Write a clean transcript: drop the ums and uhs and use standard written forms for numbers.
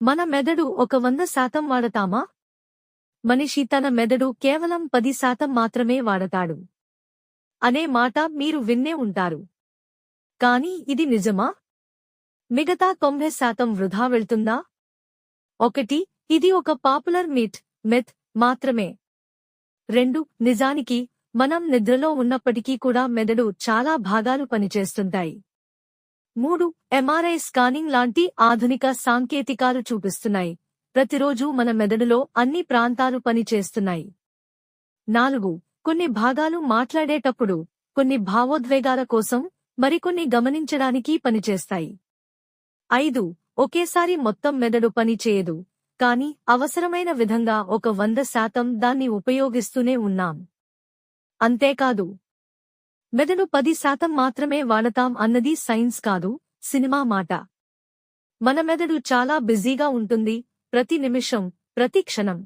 మన మెదడు ఒక 100% వాడతామా? మనిషి తన మెదడు కేవలం 10% మాత్రమే వాడతాడు అనే మాట మీరు విన్నే ఉంటారు. కానీ ఇది నిజమా? మిగతా 90% వృధా వెళ్తుందా? 1. ఇది ఒక పాపులర్ మిత్ మాత్రమే. 2. నిజానికి మనం నిద్రలో ఉన్నప్పటికీ కూడా మెదడు చాలా భాగాలు పనిచేస్తుంటాయి. 3. ఎంఆర్ఐ స్కానింగ్ లాంటి ఆధునిక సాంకేతికాలు చూపిస్తున్నాయి ప్రతిరోజూ మన మెదడులో అన్ని ప్రాంతాలు పనిచేస్తున్నాయి. 4. కొన్ని భాగాలు మాట్లాడేటప్పుడు, కొన్ని భావోద్వేగాల కోసం, మరికొన్ని గమనించడానికి పనిచేస్తాయి. 5. ఒకేసారి మొత్తం మెదడు పని చేయదు, కానీ అవసరమైన విధంగా ఒక 100% దాన్ని ఉపయోగిస్తూనే ఉన్నాం. అంతేకాదు, మెదడు 10% మాత్రమే వాడతాం అన్నది సైన్స్ కాదు, సినిమా మాట. మన మెదడు చాలా బిజీగా ఉంటుంది, ప్రతి నిమిషం, ప్రతి క్షణం.